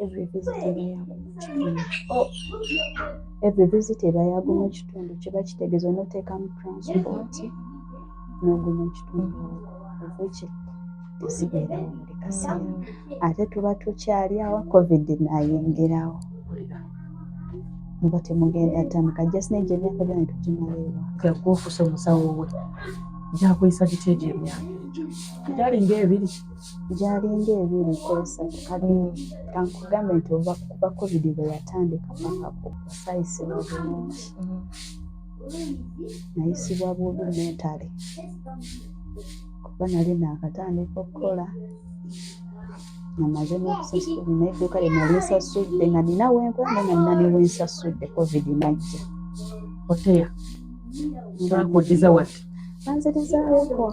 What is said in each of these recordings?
every visit eba yaguma ekitundu kiba kitegeeza onoteekamu transport n'oguma ekitundu ovuki tezibeerawo buli kaseera ate tuba tukyali awo covid n'ayingirawo muba temugenda ttamuka just n'egyo emyaka gyona netugimala ewa yakuufusa omusawo we gyakuyisa giti egyo emyaka egyo gyalinga ebiri kwesatu kati kankugambe nti ova kuba covid bwe yatandika paka kusaayisibwa bulungi nayisibwa bubi mentale kuba nali naakatandika okukola namaze n'okusasudde n'edduuka lye nali nsasudde nga ninawo empenda nga nina ne wensasudde covid najja oteya bakuddiza wati banzirizaawo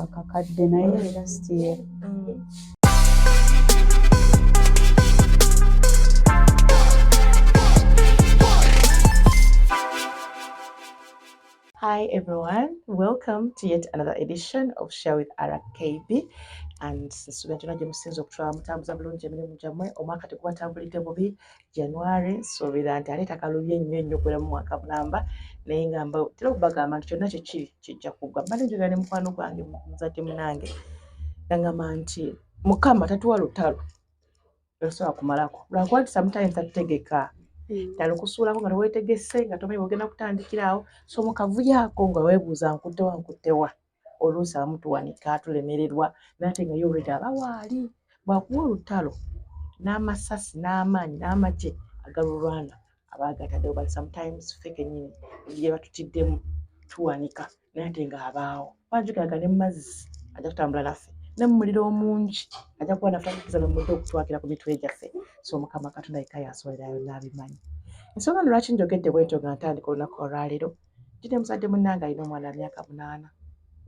akakadde naye era still Hi everyone, welcome to yet another edition of Share with RKB. And nsuubira gye musinza okutwala mutambuza bulungi emirimu gyammwe omwaka tegubатambulidde bubi January nsuubira nti aleeta kalubye nnyo okubeera mu mwaka mulamba naye ngamba tera okubagamba nti kyonna kyekiri kijja kuggwa mbadde njogera ne mukwano gwange muzadde munange ngamba nti Mukama tatuwa lutalo lw'osobola kumalako lwakuba nti sometimes atutegeka ddala okusuulako nga teweetegese nga tomanyi bw'ogenda kutandikirawo so mukavuyaako nga weebuuza nkuttewa oluusi abamu tuwanika tulemererwa nate nga y'olwedi aba waali bwakuwa olutalo n'amasasi n'amaanyi n'amagye agalulwana abaagataddewo but sometimes ffe kennyini gye batutiddemu tuwanika nate nga abaawo banjukiraga ne mazzi ajja kutambula naffe ne mu muliro omungi ajja kuba naffe akikiza nomudde okutwakira ku mitwe gyaffe so Mukama Katonda yekka y'asobolerayo n'abimanyi ensonga lwaki njogedde bwetyo nga ntandika olunaku olwaleero jjidde muzadde munnange alina omwana wa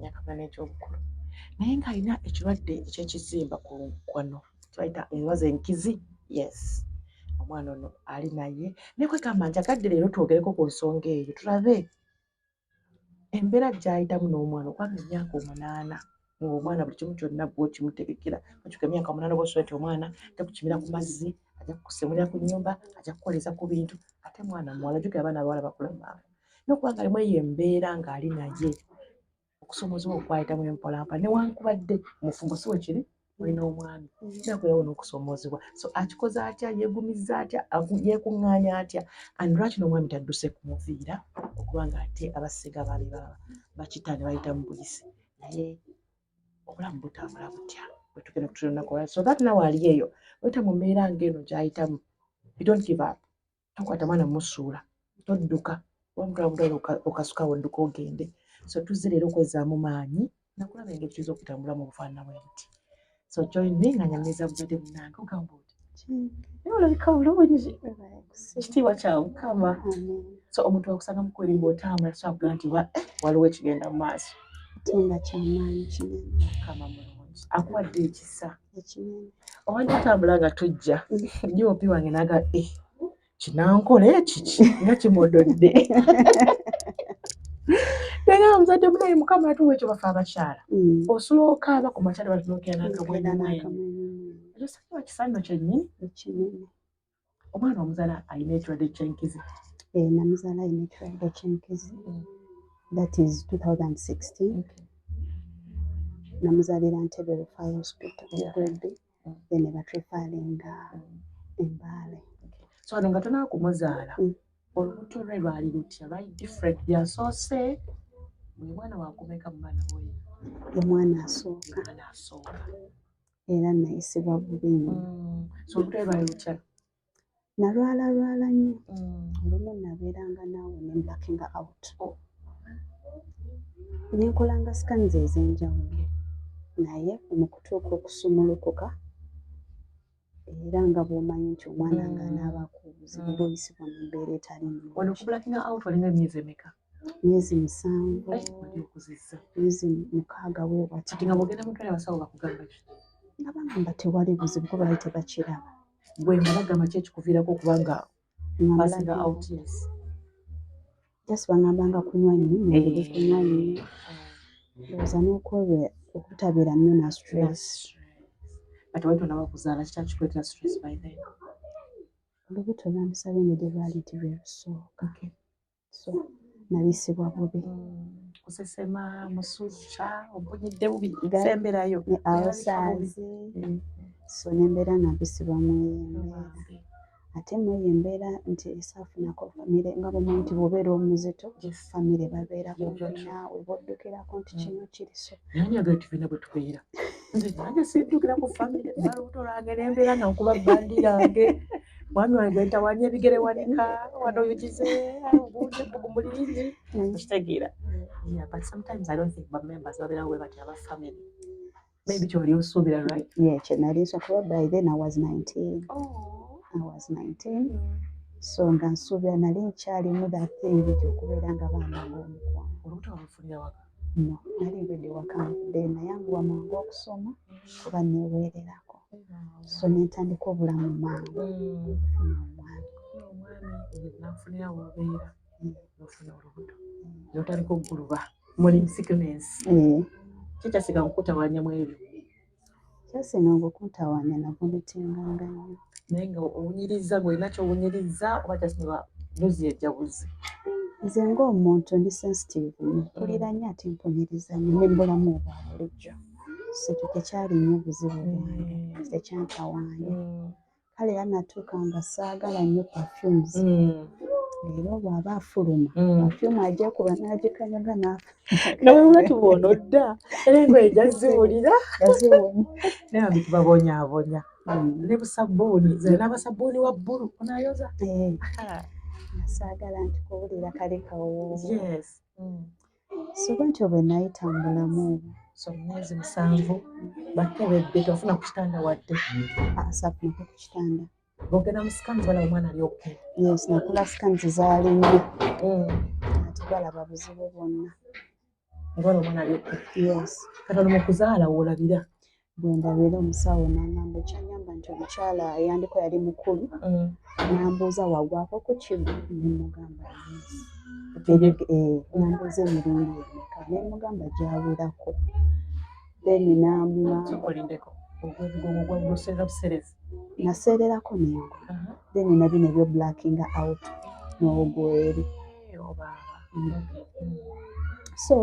myaka 8 eky'obukulu naye ng'alina ekirwadde eky'ekizimba ku kwano kibayita endwazi enkizi yes omwana ono ali naye naye kwegamba njagadde leero twogereko ku nsonga eyo tulabe embeera gy'ayitamu n'omwana okwanga emyaka 8 ng'omwana buli kimu kyonna bwe kimutegekera okyuka emyaka 8 bw'osobola nti omwana ajja kukimira ku mazzi ajja kukusemulira ku nnyumba ajja kukoleza ku bintu ate mwana muwala jjukira abaana abawala bakula mangu n'okubanga alimu eyo embeera ng'ali naye okusoomozebwa okwayitamu empolampola newankubadde mufumbo si wekiri olina omwami nakulewo n'okusoomozebwa so akikoze atya yeegumizza atya yeekuŋŋaanya atya and lwaki n'omwami tadduse kumuviira okubanga ate abasiga baali bakita ne bayita mu buyisi naye obulamu butambula butya bwe tugenda kutunaku so that nawe ali eyo oyita mu mbeera ng'eno gy'ayitamu you don't give up tokwata mwana musuula todduka wamutwala okasukawo odduka ogende so tuzze leero okwezaamu maanyi nakulaba engeri tuyinza okutambula mu bufaanana bwe buti so kyolina nga nyamiza buzadde bunnange ogamba oti naye olabika bulungi ekitiibwa kya Mukama so omuntu wakusanga mukulimba otambula sobola kugaa nti waliwo ekigenda mu maaso Katonda kyamaanyi kinene Mukama mulungi akuwadde ekisa obadde otambula nga tujja nnyo opi wange naga kinankole kiki nga kimododde naye muzadde munaye Mukama yatuwa ekyo bafe abakyala osula okaaba ku makyala batunukira n'akamwenyumwenyu ekyo kisanno kyennyini omwana omuzaala alina ekirwadde ky'enkizi namuzaala alina ekirwadde ky'enkizi that is 2016 namuzaalira Ntebe Referral Hospital Grade then batrefalinga Embaale so ano nga tonaba kumuzaala olubuto lwe lwali lutya lwali different byasoose buli mwana wakumeka mu baana boyo ye mwana asooka era nayisibwa bubi nnyo so olubuto lwe lwali lutya nalwala nnyo olumu nabeeranga naawe ne blacking out nenkolanga scans ez'enjawulo naye mu kutuuka okusumulukuka era nga bw'omanyi nti omwana nga anaabako obuzibu bw'oyisibwa mu mbeera etali nnungi. Wano ku blacking out walinga emyezi emeka? Myezi 7. Wali okuzizza? Myezi 6 weewati. Kati nga bw'ogenda mu ddwaliro abasawo bakugamba ki? Nga bagamba tewali buzibu kuba baali tebakiraba. Bwe nga bagamba ki ekikuviirako okuba nga passing out? Just bangambanga kunywa nnyo engeri kunywa nnyo ndowooza n'okwebwa okutabeera nnyo na stress. Kati wali tonabakuzaala kikyakikuleetera stress by then? Olubuto lwandisabye ne lwali nti lwe lusooka. So nabisibwa bubi. Kusesema, musujja, obunyidde bubi, semberayo. Awosaazi. So nembeera nabisibwa mu embeera. Ate mu embeera nti esaafunako famire nga bwe nti bw'obeera omuzito famire babeerako naawe bw'oddukirako nti kino kiri so. Nani agati fena bwe tubeera? Nze nange siddukira ku famire nga lubuto lwange nembeera nga nkuba bandi yange. Mwami wange ntawanya ebigere wanika wano yukize obuuze bugumulingi nkitegeera. Yeah, but sometimes I don't think my members babeera we bati aba family. Maybe kyoli osuubira, right? Yeah, kye nali nsobola by then I was 19. I was 19. So nga nsuubira nali nkyalimu that thing okubeera nga baana ng'omukwano. Olubuto wabufunira waka? No, nali mbedde waka nayanguwa mangu okusoma kuba neeweererako. So nentandika obulamu mangu okufuna omwana. Nafunira wobeera nofuna olubuto notandika okuguluba morning sickness. Kikyasiga nkutawanya mu ebyo? Kyasinga okuntawanya nabwo bitinganga nnyo. Naye nga owunyiriza ng'olina kyowunyiriza oba kyasiba nuzi ejjabuzi? Nze ng'omuntu ndi sensitive mpulira nnyo ate mpunyiriza nnyo n'embulamu obwa bulijjo. So tekyali nnyo buzibu bwange, tekyantawaanya. Kale era natuuka nga saagala nnyo perfumes. Leero bw'aba afuluma perfume agyekuba n'agikanyaga n'afa. Nawe wetubona odda era engoye jaziwulira. Yaziwunya. Naye bambi tubabonyaabonya. Ne busabbuuni, ze n'abasabbuuni wa bbulu onaayoza? Nasaagala nti kuwulira kali kawo. Yes. So bwentyo bwe nayita mu bulamu obwo. So myezi 7 bakebedde tofuna ku kitanda wadde? Saafunako ku kitanda. Bw'ogenda mu scans balaba omwana ali okay? Yes, nakola scans zaali nnya. Ate balaba buzibu bwonna. Ng'olaba omwana ali okay? Yes. Katono mu kuzaala woolabira? Bwe ndabira omusawo n'angamba ekyanyamba nti omukyala yandiko yali mukulu. N'ambuuza wagwako ku kigo? Ne mugamba yes. N'ambuuza emirundi emeka? Ne mugamba gyawirako. Then olindeko ogw'obuseera buserezi? Naseererako nengo. Then nabino ebyo blacking out n'ogweri. So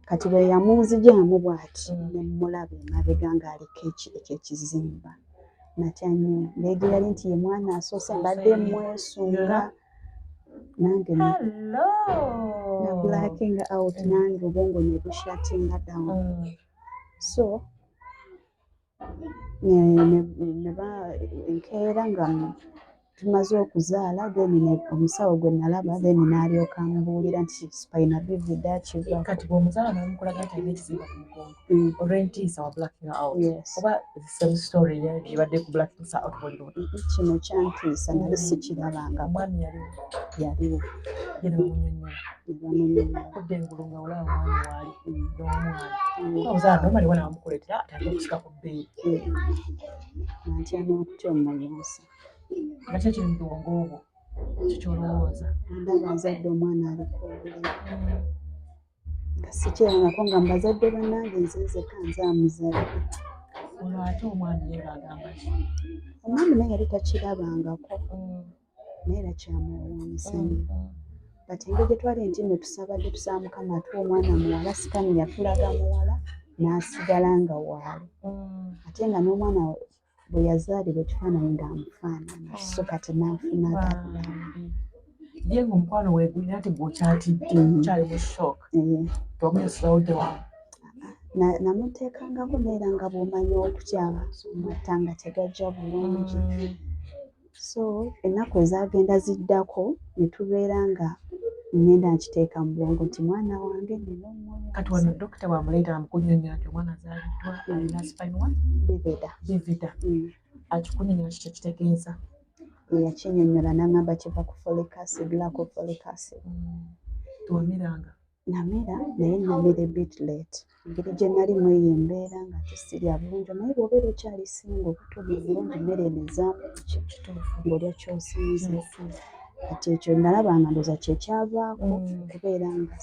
kati bwe yamunzigyamu bw'ati ne mmulaba emabega ng'aliko ekizimba. Natya nnyo. Leegi yali nti ye mwana asoose mbadde mwesunga. Nange na blacking out nange obwongo ne bushatinga down. So nkeera nga tumaze okuzaala then omusawo gwe nalaba then n'alyoka ambuulira nti spina bivida kiva. Kati bw'omuzaala n'omukulaga nti alina ekizibu ku mugongo olw'entiisa wa blacking out? Yes. Oba the same story yabadde ku blacking out bw'olubuto? Kino kyantiisa nali sikirabanga. Omwami yaliwo? Yaliwo. Ye ne bamunnyonnyola? Ne bamunnyonnyola. Okudda engulu nga olaba omwami waali n'omwana. Omuzaala normally bwana bamukuleetera atandika okusika ku bbeeyi. Nantya n'okutya omulunsi. Nga kyo kiri mu bwongo obwo kikyolowooza? Ndaba nzadde omwana aliko obulemu. Nga sikirabangako nga mbazadde bannange nze nzekka nze amuzadde. Olwo ate omwami ye ng'agamba ki? Omwami naye yali takirabangako. Naye era kyamuwuunyisa nnyo. Kati engeri gye twali nti nno tusabadde tusaba Mukama atuwa omwana muwala sikani yatulaga muwala n'asigala nga waali. Ate nga n'omwana bwe yazaalibwa ekifaananyi ng'amufaanana. So kati n'afuna dda. Ye ng'omukwano weegulira ati gw'okyatidde okyali mu shock. Tomuyosawo dde wamu? Namuteekangako neera nga bw'omanyi okukyama amatta nga tegajja bulungi. So ennaku ezaagenda ziddako ne tubeera nga ngenda nkiteeka mu bwongo nti mwana wange nina omwoyo. Kati wano dokita bw'amuleeta amukunnyonnyola nti omwana azaaliddwa alina spina what? Bivida. Akikunnyonnyola kiki ekitegeeza? Yakinnyonnyola n'angamba kiva ku folic acid, lack of folic acid. Tewamiranga? Namera naye namera bit late. Engeri gye nali mu eyo embeera nga tesirya bulungi naye bw'obeera okyali singa obuto bulungi emmere enezaamu ng'olya ky'osinze. Kati ekyo nalaba nga ndowooza kye kyavaako okubeera nga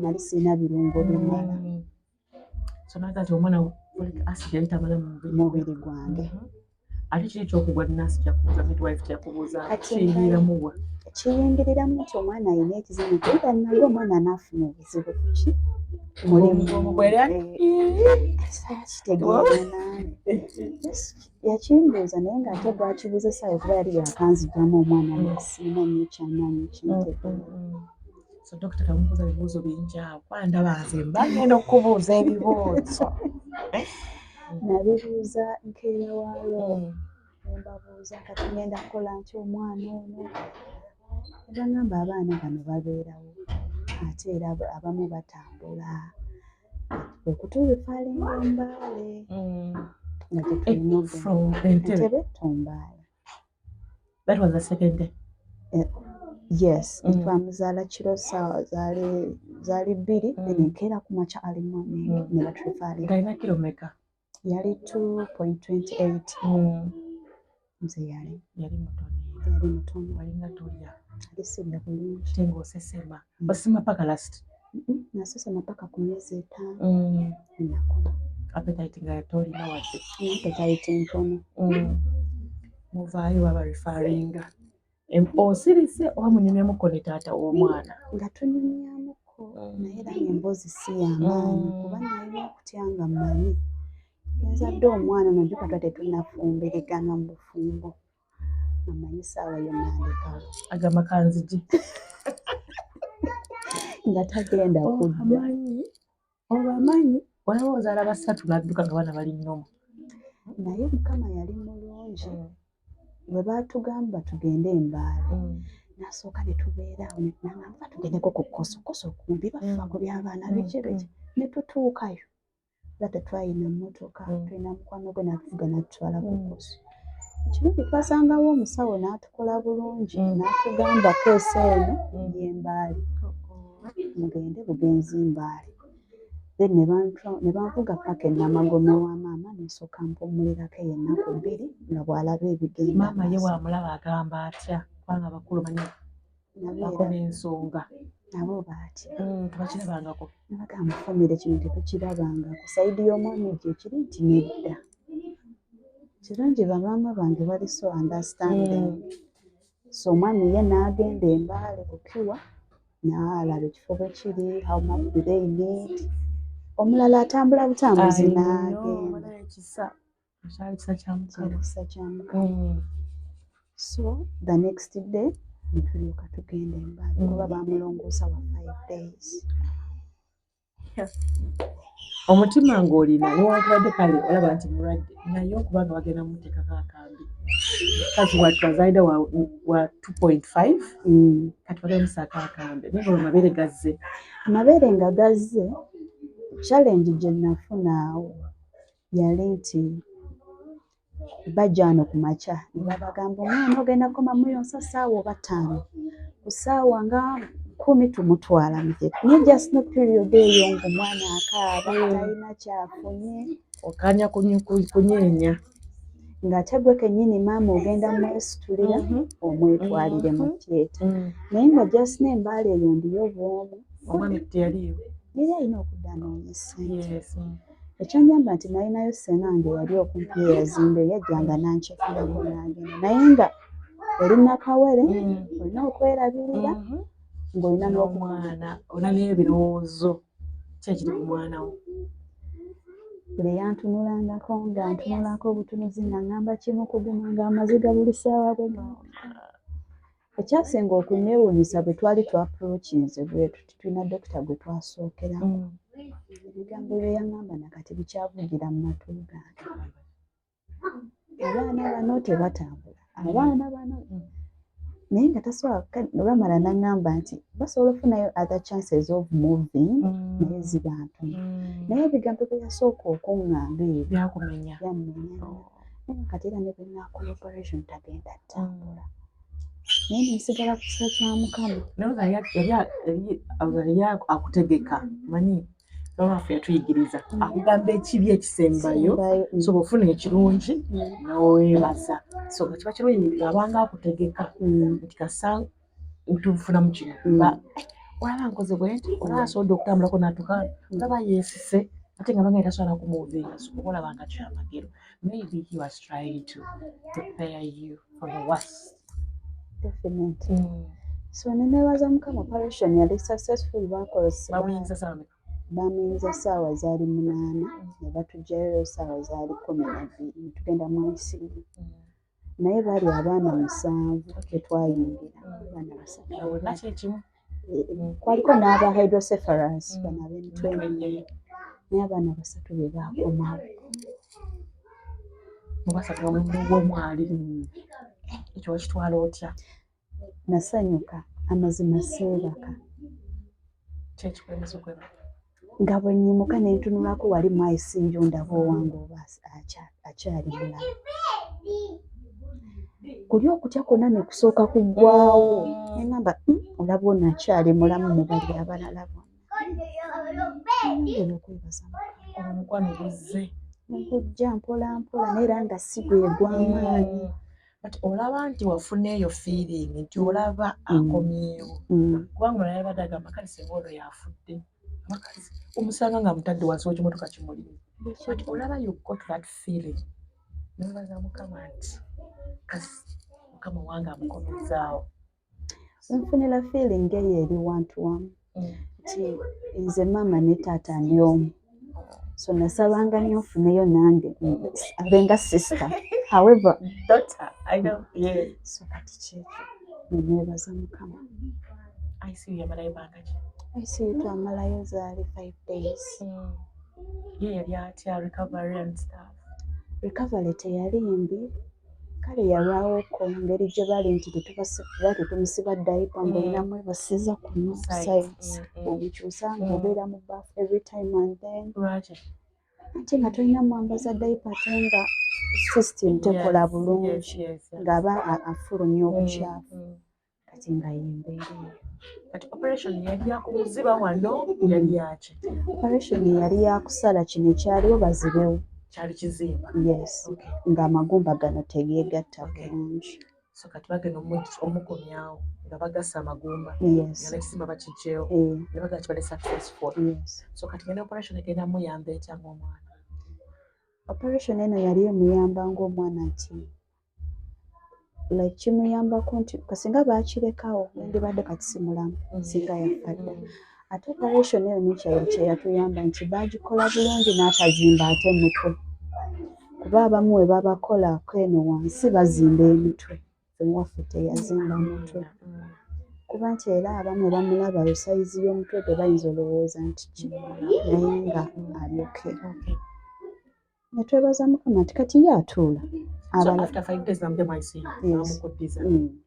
nali sirina birungo bimala. So naga ati omwana folic acid yali tamala mu mubiri gwange. Ate kiri kyokugwa nurse kyakubuuza midwife kyakubuuza Kati kiyingiramu wa kiyingiriramu nti omwana alina ekizibu era nalwo omwana anaafuna obuzibu kuki mulimu kitegeera yakimbuuza naye ng'ate gwakibuuza essaawa kuba yali yakanzigyamu omwana nasiina nnyo kyamaanyi kintegeera. So dokita tamubuuza bibuuzo bingi awo kuba ndaba nze mbagenda okubuuza ebibuuzo nabibuuza nkeera waalo nembabuuza kati ngenda kukola nti omwana ono nebagamba abaana bano babeerawo ate era abamu batambula wekutubifaalinga Mbaale nga tetulinaentebe Tombaale. That was the second day. Yes, twamuzaala kiro ssaawa zaali 2 enkeera ku makya alimu ne batufaalinga. Galina kilomeka Yali 2.28. Nze yali mutono. Walinga tolya alisidde bulungi tenga osesema osema paka last nasesema paka ku myezi 5 nakoma appetite nga tolina wadde appetite ntono. Muvaayo baba referringa osirise oba munyumyamuko ne taata w'omwana nga tunyumyamuko naye era ng'emboozi si y'amaanyi kuba nalina okutya nga mmanyi genzadde omwana nojjuka twa tetunafumbiriganwa mu bufumbo amanyi ssaawa yonna ndekawo agamba kanzigi nga tagenda kudda obamanyi waliwo ozaala basatu n'adduka nga bana bali nnomu naye Mukama yali mulungi bwe baatugamba tugende Mbaale nasooka ne tubeerawo nagamba tugendeko ku kosokoso kumbi bafa ku by'abaana biki ne tutuukayo era tetwalina mmotoka tulina mukwano gwe n'atuvuga n'atutwala ku koso. Ekirungi twasangawo omusawo n'atukola bulungi n'atugamba keesi eno y'Embaale mugende bugenzi Mbaale. Then ne banvuga paka Namagono wa maama nesooka mpumulirako ennaku 2 nga bw'alaba ebigenda. Maama ye bw'amulaba agamba atya kubanga abakulu manyi bako n'ensonga nabo baatya tebakirabangako nabagamba famire kino tetukirabangako sayidi y'omwami gye kiri nti nedda. Kirungi bamaama bange bali so understanding. So omwami ye n'agenda Embaale kukiwa n'alaba ekifo bwe kiri how much do they need. Omulala atambula butambuzi n'agenda. Kisa kya Mukama. So the next day netulyoka tugenda Embaale kuba bamulongoosa wa 5 days. Omutima ng'olina newankubadde kale olaba nti mulwadde naye okubanga bagenda muteekako akambi kazi watwazaida wa 2.5 kati bagenda musaako akambi naye nga amabeere gazze. Amabeere nga gazze challenge gye nafuna yali nti bajja wano ku makya ne babagamba omwana ogenda kukoma muyonsa ssaawa oba 5 ku ssaawa nga 10 tumutwala naye just no period eyo ng'omwana akaaba talina kyafunye okanya kunyeenya ng'ate gwe kennyini maama ogenda mwesitulira omwetwalire mu theatre naye nga just n'Embaale eyo ndiyo bw'omu omwana teyaliyo yali alina okudda anoonya ssente. Ekyanjamba nti nalinayo ssenange yali okumpi yazimbe yajjanga nankyekirako n'agenda naye nga oli nakawere olina okwerabirira ng'olina n'omwana olina n'ebirowoozo ki ekiri ku mwana wo. Buli yantunulangako ng'antunulako obutunuzi ng'aŋŋamba kimu kuguma ng'amaziga buli ssaawa bwe ekyasinga okunyewuunyisa bwe twali twaprochinze bwetu tulina dokita gwe twasookerako ebigambo bye yaŋŋamba nakati bikyavugira mu matu gange. Abaana bano tebatambula abaana bano naye nga tasobola olwamala n'aŋŋamba nti basobola okufunayo other chances of moving naye ziba ntono naye ebigambo bye yasooka okuŋŋamba ebyo byakumenya naye kati era ne bwe naakola operation tagenda ttambula naye nensigala ku kisa kya Mukama. Yali akutegeka manyi waffe yatuyigiriza akugamba ekibi ekisembayo so bw'ofuna ekirungi n'oweebaza so nga kiba kirungi ng'abanga akutegeka nti kasa ntufunamu kino olaba nkoze bwe nti olaba asobodde okutambulako n'atuka olaba yeesise ate nga bagenda tasobola kumuvinga so okulaba nga kyamagero. Maybe he was trying to prepare you for the worst. Definitely. So nenebaza Mukama operation yali successful bamuyinza essaawa zaali 8 ne batugyayo essaawa zaali 12 ne tugenda mu ICU. Naye baali abaana 7 tetwayingira abaana 3 kwaliko n'aba hydrocephalus bano ab'emitwe eminene naye abaana 3 be baakomawo. Mubasatu omwali ekyo wakitwala otya? Nasanyuka amazima seebaka. Kyekikwemeza okwebaka? Nga bwe nnyimuka ne ntunulako wali mu ICU ndaba owange oba akyali mulamu. Kuli okutya kwonna ne kusooka kuggwaawo ne ŋŋamba olaba ono akyali mulamu mu bali abalala bonna. Okwebaza omukwano guzze okujja mpola mpola naye era nga si gwe gw'amaanyi. But olaba nti wafuna eyo feeling nti olaba akomyewo kubanga olaba badagamba kale singa ono yafudde amakazi omusanga nga mutadde wansi w'ekimotoka kimulimu. But olaba you got that feeling nebaza Mukama nti kasi Mukama wange amukomezzaawo. Nfunira feeling eyo eri wantu wamu nti nze maama ne taata ndi omu. So nasabanga nnyo nfuneyo nange abenga sister. However, daughter, I know. Yeah. So kati kyekyo nenebaza Mukama. ICU yamalayo bbanga ki? ICU twamalayo zaali 5 days. Ye yali atya recovery and stuff? Recovery teyali mbi. Kale yalwawoko ngeri gye bali nti tetumusiba dayipa ng'olina mwebasiza kuno sides obukyusa ng'obeera mu baafu every time and then. Lwaki? Ate nga tolina mwambaza dayipa ate nga system tekola bulungi ng'aba afulumya obukyafu kati nga yembeera. Kati operation yali yakumuziba wano yali yaki? Operation yali yakusala kino ekyaliwo bazibewo. Kyali kizimba? Yes. Ng'amagumba gano tegeegatta bulungi. So kati bagenda omukomyawo nga bagassa amagumba. Yes. Nga n'ekizimba bakiggyewo. Ne bagamba kibadde successful. Yes. So kati ngene operation egenda muyamba etya ng'omwana? Operation eno yali emuyamba ng'omwana nti like kimuyambako nti kasinga baakirekawo yandibadde kati si mulamu singa yafa dda. Ate operation eyo nekyalo kye yatuyamba nti baagikola bulungi n'atazimba ate mutwe. Kuba abamu we babakolako eno wansi bazimba emitwe. Ewaffe teyazimba mutwe. Kuba nti era abamu bamulaba sayizi y'omutwe tebayinza olowooza nti ki naye nga ali okay. Ne twebaza Mukama nti kati ye atuula. After 5 days namudde mu ICU bamukuddiza.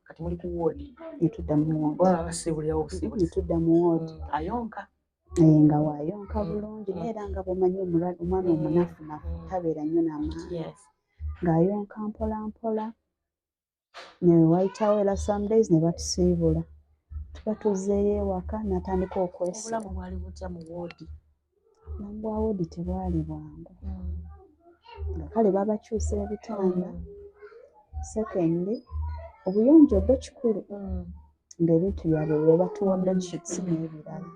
Kati muli ku ward? Netudda mu ward. Baba basiibulirawo busiibuli? Netudda mu ward. Ayonka? Nga waayonka bulungi naye era nga bw'omanyi omwana omunafunafu tabeera nnyo n'amaanyi. Ng'ayonka mpola mpola ne wayitawo era some days ne batusiibula. Tuba tuzzeeyo ewaka n'atandika okwesiga. Obulamu bwali butya mu ward? Obulamu bwa ward tebwali bwangu. Nga kale babakyusa ebitanda. Second, obuyonjo bwo kikulu ng'ebintu byabwe bye batuwa bedsheets n'ebirala.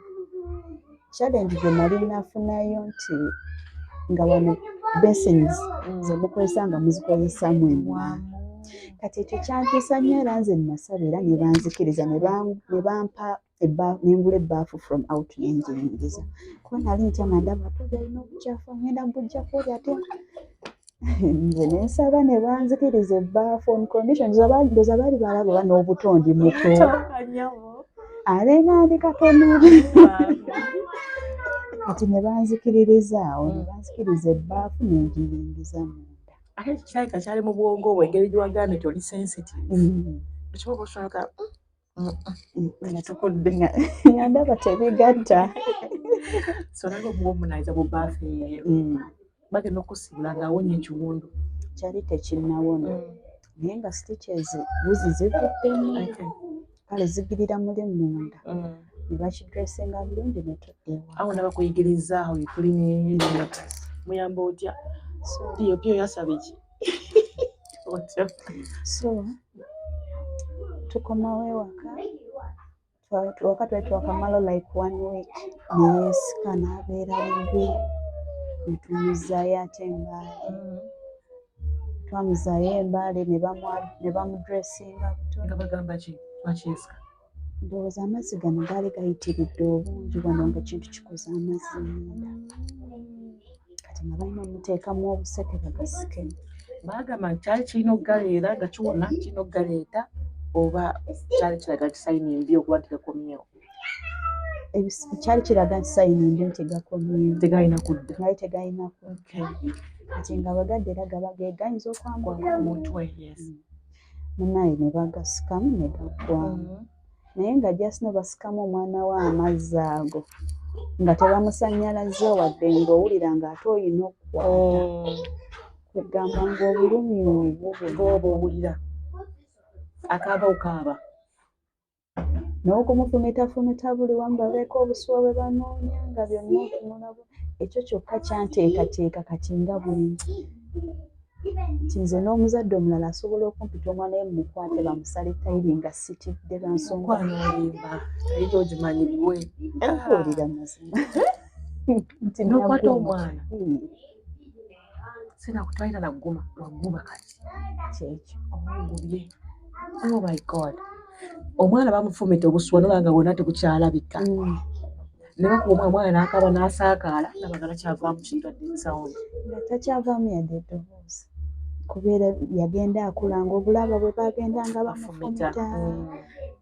Challenge gye nali nafunayo nti nga wano basins ze mukozesa nga muzikozesa mwenna. Kati ekyo kyantiisa nnyo era nze nasaba era ne banzikiriza ne bampa nengula ebbaafu from out n'enjiyingiza. Kuba nali ntya nga ndaba tulina obukyafu ngenda bujjako oli ate nze ne nsaba ne banzikiriza ebbaafu on conditions ndoza baali balaba oba n'obutondi muto. Ale ng'andi katono. Kati ne banzikiririzaawo ne banzikiriza ebbaafu n'enjiyingiza munda. Ate kirabika kyali mu bwongo bwo engeri gye wagambye nti oli sensitive. Ekiboba osanga nga tukudde nga ndaba tebigatta. So nalwo bw'omunaayiza mu bbaafu eyo bagenda okusiibula ng'awonya ekiwundu. Kyali tekinnawona naye nga stitches wuzi zivuddemu kale zigirira muli munda. Ne bakidressinga bulungi ne tuddeewa. Awo nabakuyigirizaawo ekuli ne muyamba otya? Pio yasaba iki? So tukomawo ewaka. Waka twali twakamala like 1 week. Ne yeesika n'abeera bubi. ne tumuzaayo ate Mbaale. Twamuzaayo Mbaale ne bamudressinga buto. Nga bagamba ki lwakiesika? Ndowooza amazzi gano gaali gayitiridde obungi wano nga kintu kikoze amazzi munda. Kati nga balina omuteekamu obuseke bagasikemu. Baagamba nti kyali kirina okugaleera nga kiwona kirina okugaleeta oba kyali kiraga nti sayini mbi okuba nti gakomyewo? Kyali kiraga nti sayini mbi nti gakomyewo. Tegalina kudda. Naye tegalina kudda. Kati nga bagadde era gaba gayinza okwambula omutwe. Munnaye ne bagasikamu ne gaggwamu. Naye nga just no basikamu omwana we amazzi ago nga tebamusannyalaze wadde ng'owulira ng'ate oyina okukwata. Kugamba ng'obulumi obwo Ng'oba owulira akaaba okaaba. N'okumufumita buli wamu babeeko obusuwa bwe banoonya nga byonna okumulabo. Ekyo kyokka kyanteekateeka kati nga buli nze n'omuzadde omulala asobola okumpita omwana we mumukwate bamusale tayiri nga sitidde bansonga. Kwanolimba tayiri ogimanyi ggwe. Owulira mazima. N'okwata omwana. Sina kutwalira na wagguma kati. Kyekyo. Omugubye. Oh my God. Omwana bamufumita obusuwa nolanga bwonna tebukyalabika. Ne bakuba omwana n'akaaba n'asaakaala nabagala kyavaamu kintu adde sound. Nga takyavaamu yadde eddoboozi. Kubeera yagenda akula ng'obulaba bwe bagenda nga bamufumita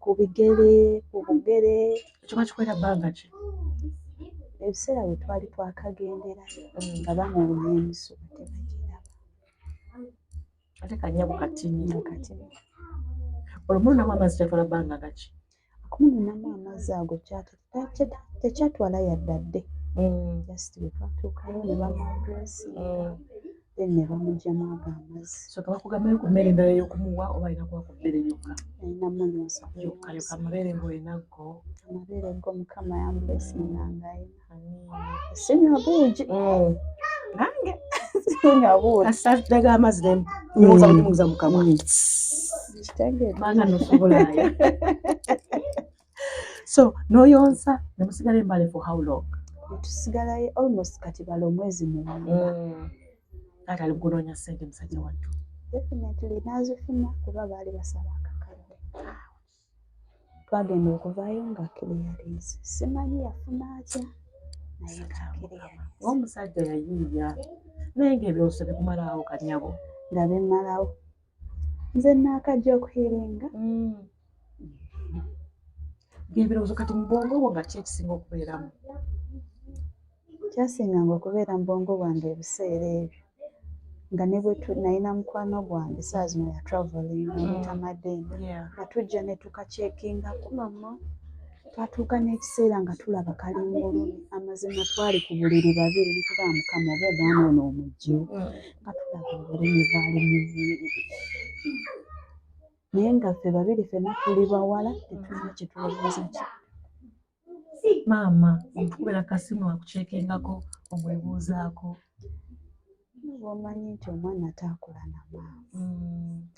ku bigere, ku bugere. Ekyo bakikwera bbanga ki? Ebiseera bwe twali twakagenderayo nga banoonya emisuwa tebagiraba. Ate kannyabo katini. Katini. Olwo mununamu amazzi kyatwala bbanga gaki? Okumununamu amazzi ago tekyatwala yadde. Just bwe twatuukayo ne bamudressinga. Then ne bamugyamu ago amazzi. So kabakugambayo ku mmere endala ey'okumuwa oba alina kuba ku mmere yokka? Alinamu nyosa Yokka yokka amabeere ng'olinago. Amabeere go Mukama yambulesinga ng'ayina. Sinywa buugi. Nange sinywa buugi. Kasatadde g'amazzi ne muza mu kamwa. Kitegeeza. Banga nofubulaaya. So n'oyonsa ne musigala Mbale for how long? Tusigalayo almost kati bala omwezi mulamba. Kati ali kunoonya ssente musajja wattu. Definitely n'azifuna kuba baali basaba akakadde. Twagenda okuvaayo nga clearance. Simanyi yafuna atya naye nga clearance. Ng'omusajja yayiiya naye ng'ebirowoozo tebikumalawo kannyabo. Nga bimalawo. Nze naakajja okuhiringa. Ng'ebirowoozo kati mu bwongo bwo nga ki ekisinga okubeeramu? Kyasinganga okubeera mu bwongo bwange ebiseera ebyo nga ne bwe nalina mukwano gwange saa zino ya travelling omutamaddenga nga tujja ne tukaceekingako mama twatuuka n'ekiseera nga tulaba kalimbulumi amazima twali ku buliri babiri ne tugaa Mukama oba omwana ono omugyewo nga tulaba obulumi bwali mubiri naye nga ffe babiri ffenna tuli bawala tetulina kye tulowooza ki. Maama omutukubira kasimu akuceekingako omwebuuzaako. Bw'omanyi nti omwana taakula na maama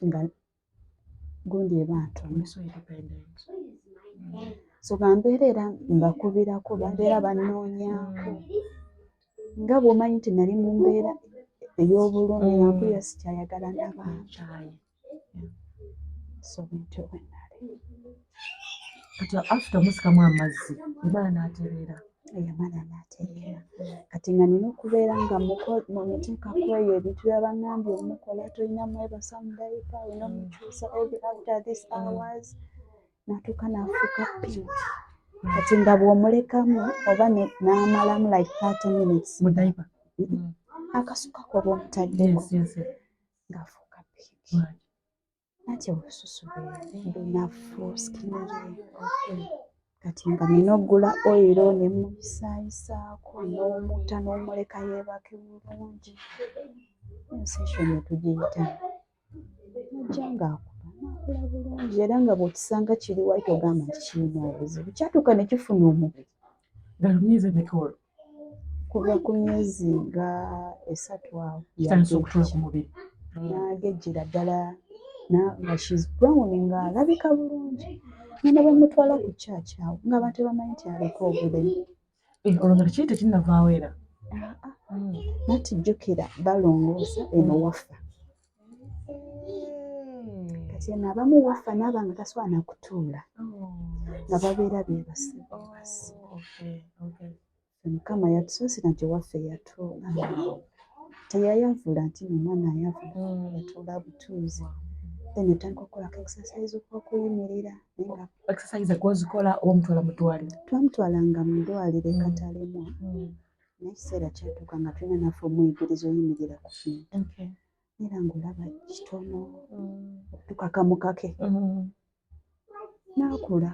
nga gundi eba ntono. So nga mbeera era mbakubirako babeera bannoonyaako. Nga bw'omanyi nti nali mu mbeera ey'obulumi nampulira sikyayagala n'abantu. So bwentyo bwe nali. Kati after musikamu amazzi omwana n'atereera. Omwana n'atereera. Kati nga nina okubeera nga muteekako eyo ebintu bya bangambye omukola tolina mwebasa mu dayipa olina omukyusa every after this hours natuuka n'afuuka pink. Kati nga bw'omulekamu oba n'amalamu like 30 minutes mu dayipa akasukako bw'omutaddeko ng'afuuka pink. Natya olususu lunafu sikiniye. Kati nga nina oggula oyiro ne muyisaayisaako n'omuta n'omuleka yeebake bulungi. Session ne tugiyita. Najja ng'akula n'akula bulungi era nga bw'okisanga kiri wali togamba nti kirina obuzibu. Kyatuuka ne kifuna omubiri. Nga myezi emeka olwo? Kuva ku myezi nga 3 awo. Kitandise okutuula ku mubiri. N'agejjera ddala nga she's brown ng'alabika bulungi. Ngenda bamutwala ku church awo ng'abantu bamanyi nti aliko obulemu. Olwo nga tekiri tekinnavaawo era? nati jjukira balongoosa eno waffa kati eno abamu waffa n'abanga tasobola na kutuula nga babeera beebase bwebasi Mukama yatusoosera nti ewaffe yatuula teyayavula nti omwana ayavula yatuula butuuzi then etandika okukolako exercise okwokuyimirira exercise gwozikola oba omutwala mu ddwaliro twamutwalanga mu ddwaliro ekatalemwa naye ekiseera kyatuuka nga tulina naffe omuyigiriza oyimirira ku bintu era ng'olaba kitono tukakamukake n'akula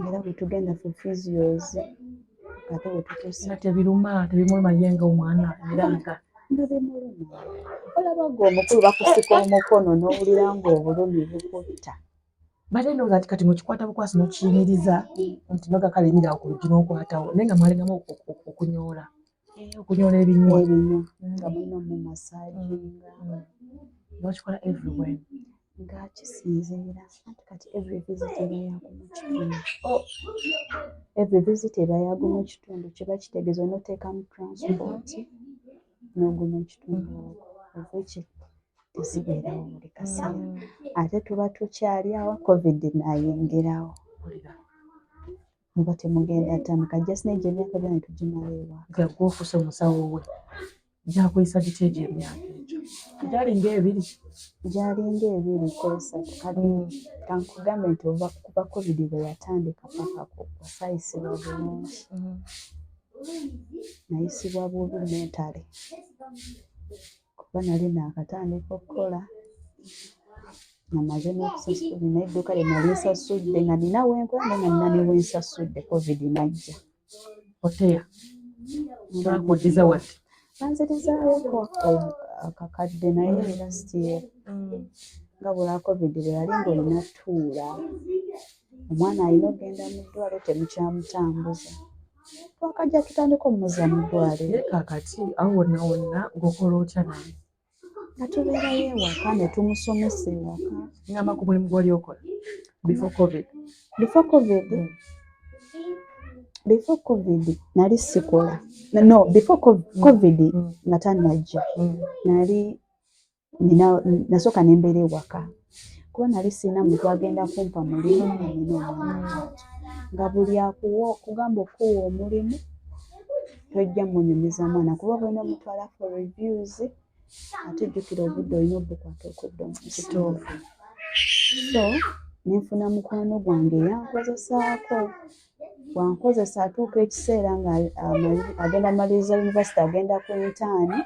era bwe tugenda for physios ate bwe tutuusa tebimuluma ye ng'omwana era nga bimuluma olaba ng'omukulu bakusika omukono n'owulira ng'obulumi bukutta bate ndowooza nti kati mukikwata bukwasi n'okiyimiriza nti nogakala emiraawo ku luggi n'okwatawo naye nga mwalengamu okunyoola ebinywa nga mulina omumasaaginga n'okikola everywhere nga kisinziira anti kati every visit eba yagumu kitundu every visit eba yagumu kitundu kiba kitegeeza onoteekamu transport n'oguma ekitundu ovuki tezibeerawo buli kaseera ate tuba tukyali awo covid n'ayingirawo muba temugenda ttamuka just naye gy'emyaka byona ne tugimala ewaka gagwe ofuuse omusawo we gyakuyisa gitya egyo emyaka egyo gyali ng'ebiri kwesatu kale kankugambe nti kuba covid bwe yatandika paka wasaayisibwa bulungi nayisibwa bubi mentale kuba nali naakatandika okukola namaze n'okusasula n'edduuka lye nali nsasudde nga nina wenkola naye nga nina ne wensasudde covid najja oteya bakuddiza wati banzirizaawo akakadde naye era still nga bula covid bwe yali ng'olina tuula omwana alina okgenda mu ddwaliro temukyamutambuza twakajja tutandika omuzza mu ddwaliro kakati awo wonna wonna ng'okola otya naye nga tubeerayo ewaka ne tumusomesa ewaka ngamba ku mulimu gwali okola before covid nali sikola no before covid nga tannajja nali nasooka nembeera ewaka kuba nali sirina muntu agenda kumpa mulimu nina omwana nga buli akugamba okuwa omulimu tojja munyumiza mwana kuba bwena omutwala for reviews ate jjukira obudde olina obukwata okudda omusitoovu so nenfuna mukwano gwange eyankozesaako wankozesa atuuka ekiseera nga agenda maliriza yunivasite agenda ku intaani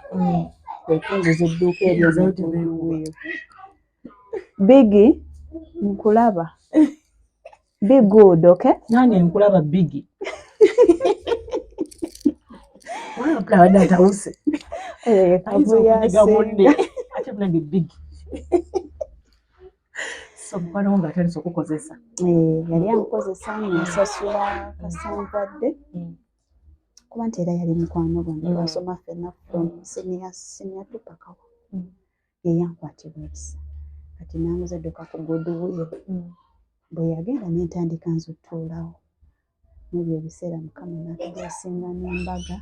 ekunziza edduuka eryoweeru bigi nkulaba be good okay nange nkulaba bigi abadde atawuse ate munange bigi so mukwano wo ngaatandise okukozesa yali ankozesa nsasula kasanvadde kuba nti era yali mukwano gwange twasoma ffenna from senior tupakawo yeyankwatibwa ekisa kati namuzedduka ku goodwill bwe yagenda nentandika nzutuulawo n'ebyo ebiseera mukama n'atugasinga n'embaga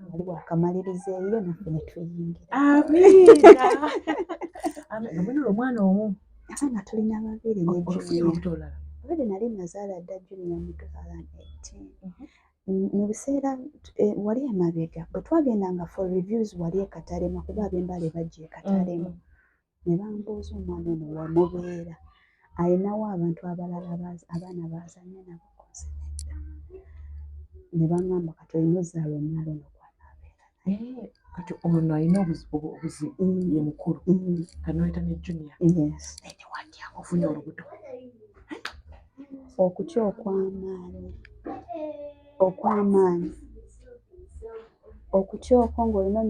wali wakamaliriza eriyo naffe ne tuyingira amiina omwana omu ate nga tulina babiri nebutolala babiri nali nazaala dda junior mu 2018 mu biseera wali emabega bwe twagendanga for reviews wali ekatalema kuba ab'embale bajja ekatalema ne bambuuza omwana ono wamubeera ayinawo abantu abalala abaana bazanya nabo koze nedda ne baŋŋamba kati olina ozaala omwana ono gw'anaabeera naye kati ono alina obuzibu ye mukulu kanoyita ne junior naye watya ofunye olubuto okutya okw'amaanyi okutya okwo ng'olina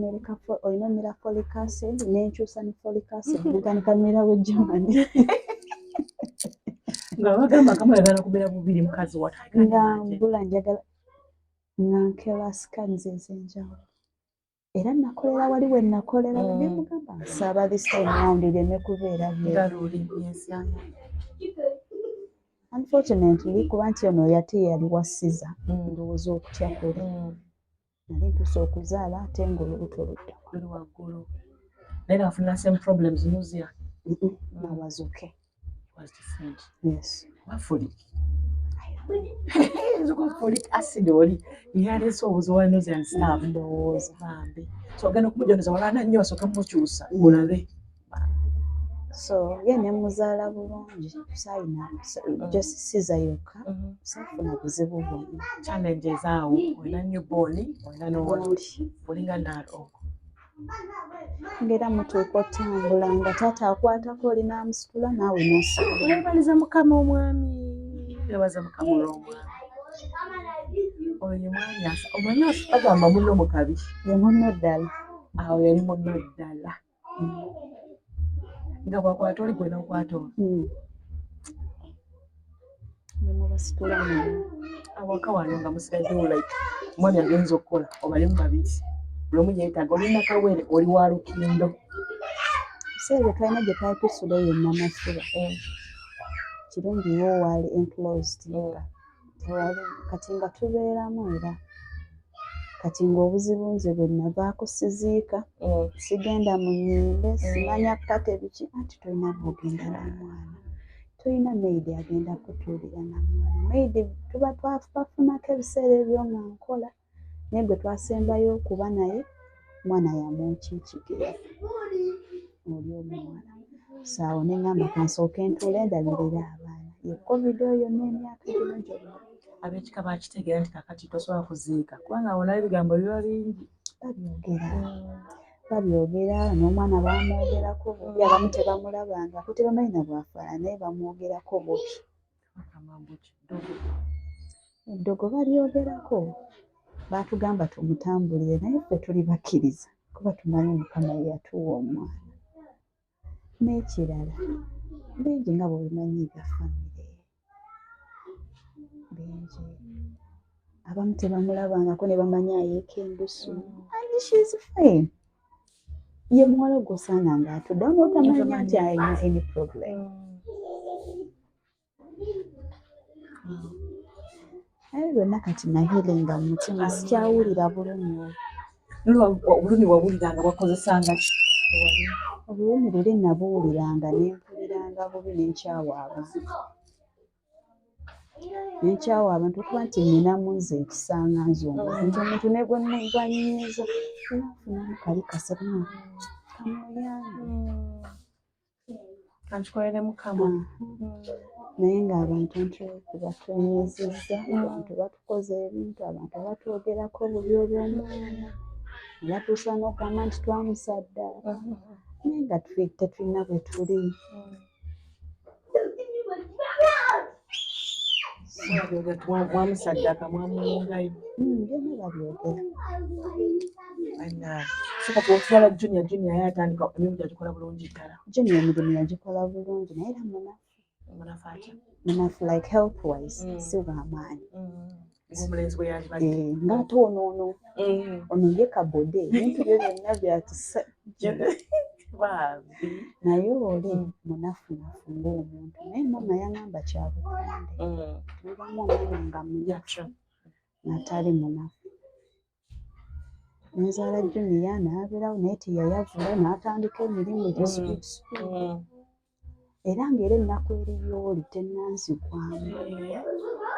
omira folic acid n'enkyusa ne folic acid netandika mmirawo ejjamani nga bagamba akamu yagala kubeera bubiri mukazi nga mbula njagala nga nkera sikanzi ez'enjawulo era nakolera wali we nakolera ne mugamba nsaba this time round ireme kubeera byeruli unfortunately kuba nti ono yate yali wasiza ndowooza okutya kuli nali ntuuse okuzaala ate ng'olubuto ludda luli waggulu naye nafuna same problems nausea I was okay. was different Yes. folic folic acid oli yaleese obuziwa nausea and stuff Ndowooza bambi so ogenda okumujoneza walana nnyo basooka mukyusa olabe so ye ne muzaala bulungi sayina just siza yokka saafuna buzibu bwonna challenge ezaawo olina newborn olina n'owali olinga naalo ngera mutuuka otambula nga taata akwatako olina amusitula naawe n'ositula webaliza mukama omwami webaza mukama olw'omwami oyo mwami omwami agamba munno mukabi ye munno ddala awo yali munno ddala nga bwakwata oli gwena okwata oli nemubasitula awaka wano nga musigazewo like omwami agenza okukola obalimu babiri buli omu yeetaaga olina kawere oli wa lukindo seebyo twalina gye twali tusula yenna masuba kirungi wo waali enclosed tewali kati nga tubeeramu era kati ng'obuzibu nze bwe navaako siziika sigenda mu nnyimbe simanya kukata ebiki anti tolina bwogenda n'omwana tolina maidi agenda kutuulira namwana maidi tuba twafunako ebiseera ebyo nga nkola naye gwe twasembayo okuba naye mwana yamukiikigera oli omuwala saawo ne ŋŋamba kansooke ntuule ndabirira abaana ye covid oyo n'emyaka gino gyonna ab'ekika bakitegeera nti kakati tosobola kuziika kubanga awolayo ebigambo biba bingi babyogera n'omwana bamwogerako bubi abamu tebamulabanga ko tebamanyi na bwafaana naye bamwogerako bubi eddogo balyogerako baatugamba tumutambulire naye ffe tuli bakkiriza kuba tumanyi mukama ye yatuwa omwana n'ekirala bingi nga bwebimanyiiga famire bingi abamu tebamulabangako ne bamanya ayeeka endusu and she's fine ye muwala gw'osanga ng'atudde n'otamanya nti alina any problem naye byonna kati nahiringa mu mutima sikyawulira bulumi obulumi wawuliranga bwakozesanga ki obulumi luli nabuwuliranga nempuliranga bubi nenkyawa abantu okuba nti ninamu nze ekisanganza omuntu omuntu ne bwe mugwanyiza nafunamu kali kasema kamuyambe kankikolere mukama naye ng'abantu ntibatunyizizza abantu batukoze ebintu abantu batwogerako bubi olw'omwana batuusa n'okugamba nti twamusaddaaka naye nga tetulina bwe tuli mwamusaddaaka mwamulongayo byonna babyogera kati otwala junior yatandika emirimu gyagikola bulungi ddala junior emirimu yagikola bulungi naye era munafu atya munafu like health wise si bwamaanyi omulenzi bwe yali ng'ate ono ye kabode ebintu byo byonna byatisa naye oli munafunafu ng'omuntu naye mama yangamba kyabutonde tulibamu omwana nga munafu natali munafu nenzaala junior n'abeerawo naye teyayavula n'atandika emirimu gyesukisuku era ng'era ennaku eriyooli tennanzigwamu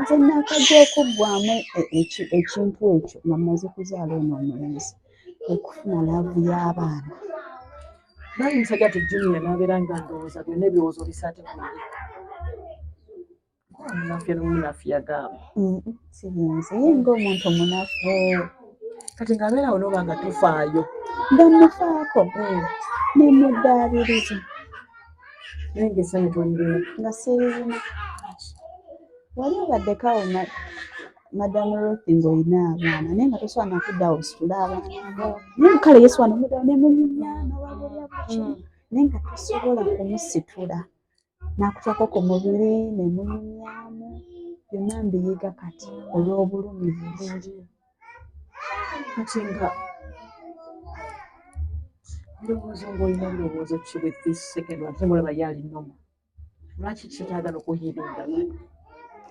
nze nakajja okuggwamu ekintu ekyo nga mmaze kuzaala ono omulenzi okufuna laavu y'abaana naye omusajja ati junior n'abeera nga ndowooza byonna ebirowoozo bisate kulye omunafu n'omunafu yagamba siyinza ye ng'omuntu munafu kati ng'abeerawo n'oba nga tufaayo nga mufaako nemuddaabiriza naye ng'essanyu tolirina nga siririna wali obaddekawo madamu Ruth ng'olina abaana naye nga tosobola nakuddawo ositula abaana naye kale yesobola nomuddawo nemunyumyamu wabulya buki naye nga tosobola kumusitula nakutako ku mubiri nemunyumyamu byonna mbiyiga kati olw'obulumi bulungi kati nga birowoozo ng'olina birowoozo ki with this second one temulaba yali nnomo lwaki kikyagala okuhiringa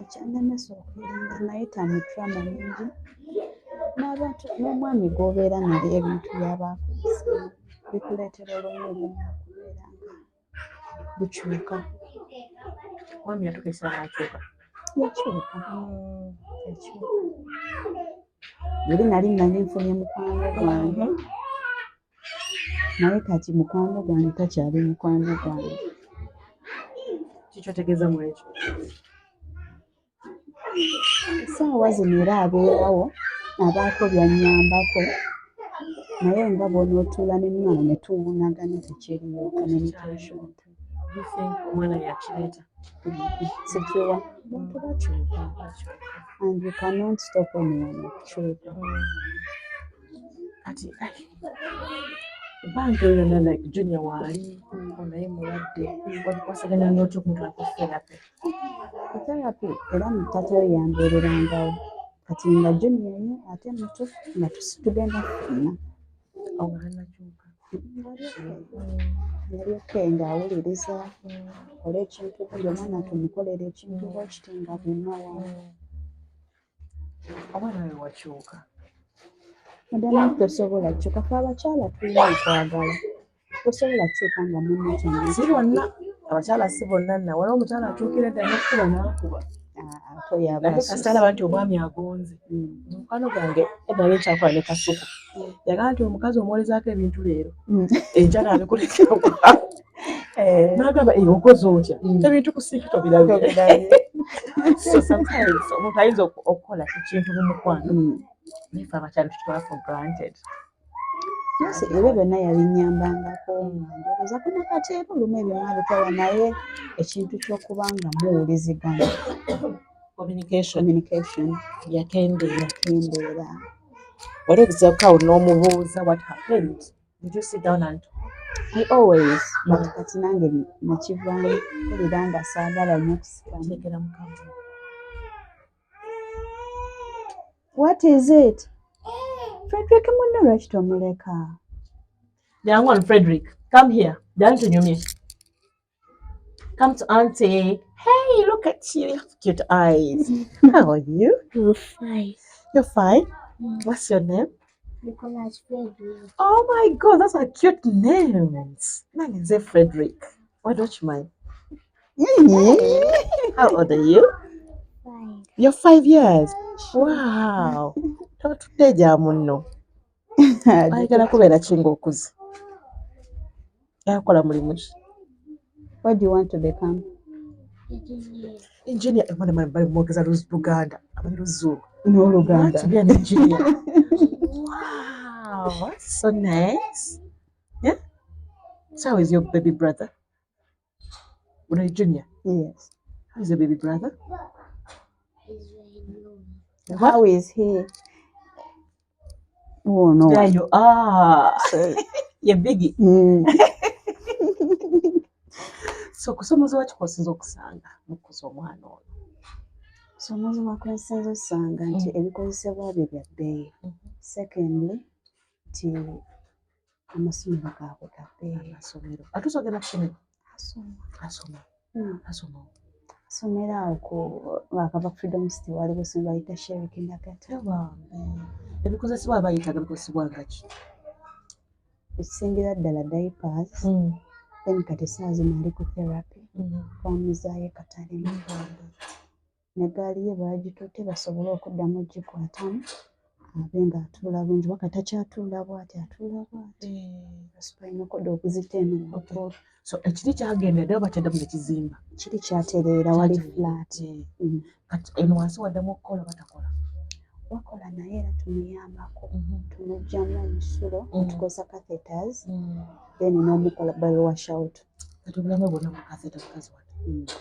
ekyannemesa okuhiringa naye tamutrama mingi n'abantu n'omwami gw'obeera naye ebintu by'abaakubise bikuleetera olumu okubeera nga bukyuka. Mwami yatukisa n'akyuka. Yakyuka. Buli nali nfunye mukwano gwange naye kati mukwano gwange takyali mukwano gwange. Kiki otegeeza mu ekyo? Essaawa zino era abeerawo abaako by'annyambako naye nga bw'onootuula n'emmwana ne tuwunagana tekiriyo communication. Omwana yakireeta. Sikiwa abantu bakyuka and you cannot stop anyone okukyuka. Kati ebbanga lyonna like Junior waali naye mulwadde wabikwasaganya n'otya okumutwala ku therapy? Therapy era mutata we yambeererangawo kati nga Junior ye ate muto nga tugenda ffenna. Onganakyuka. Yali okay ng'awuliriza kola ekintu buli omwana tumukolera ekintu bwekiti nga bwinawa. Omwana we wakyuka. Madamu tosobola kyuka fe abakyala tulina okwagala. Tosobola kyuka nga munno si bonna abakyala si bonna nna waliwo omukyala akyukira ddala n'okkuba n'akuba. Naye kasita alaba nti omwami agonze. Mukwano gwange edda ekyakola ne kasuku yagamba nti omukazi omuwolezaako ebintu leero enkya n'abikulekera n'agamba okoze otya ebintu ku sinki tobirabye. So sometimes omuntu ayinza okukola ekintu mu mukwano naye fe abakyala tutwala for granted. Ebyo byonna yabinnyambangako ndowooza ku nakati era olumu ebyonna abikola naye ekintu ky'okuba nga muwuliziganya communication yakendeera. Wali ogezaako awo n'omubuuza what happened? Did you sit down and I always but kati nange nakivaamu mpulira nga saagala nnyo kusikana. What is it? Frederick munno lwaki tomuleka? Jangu on Frederick, come here. Don't you me? Come to auntie. Hey, look at you. You have cute eyes. How are you? I'm fine. You're fine? What's your name? Nicholas Frederick. Oh my God, those are cute names. Name is Frederick. Why don't you mind? How old are you? 5. You're 5 years. Wow. Totuteja munno. Ayagala kubeera kinga okuze. Yakola mulimu ki? What do you want to become? Engineer. Bali mwogeza Luganda. Amanyi Luzungu. N'Oluganda. To be an engineer. Wow, that's so nice. Yeah? So how is your baby brother? When are you junior? Yes. How is your baby brother? He's very low. How is he? Oh no. There you are. Sorry. You're biggie. So kusomozebwa kikosinza okusanga mukuza omwana ono. Kusomozebwa kwensinza osanga nti ebikozesebwa bye bya bbeeyi. Secondly, nti amasomero gaabwe ga bbeeyi. Amasomero. Ate osogera ku ssomero? Asoma. Asomera awo ku Kabaka Freedom City waliwo essomero bayita Sherry Kindergarten. Ebikozesebwa bayitaga bikozesebwa nga ki? Ekisingira ddala diapers. Then kati saa zino ali ku therapy. Twamuzaayo katale ne gaali ye baagitutte basobole okuddamu ogikwatamu abe ng'atuula bulungi waka takyatuula bw'ati atuula bw'ati. Asipalina okodda okuziteema mu So ekiri kyagendedde oba kyaddamu ne kizimba? kiri kyatereera wali flat. Kati eno wansi waddamu okukola batakola? Wakola naye era tumuyambako. Tumuggyamu omusulo tukozesa catheters then n'omukola wash out. Kati obulamu bwonna mu katheta mukazi wadde.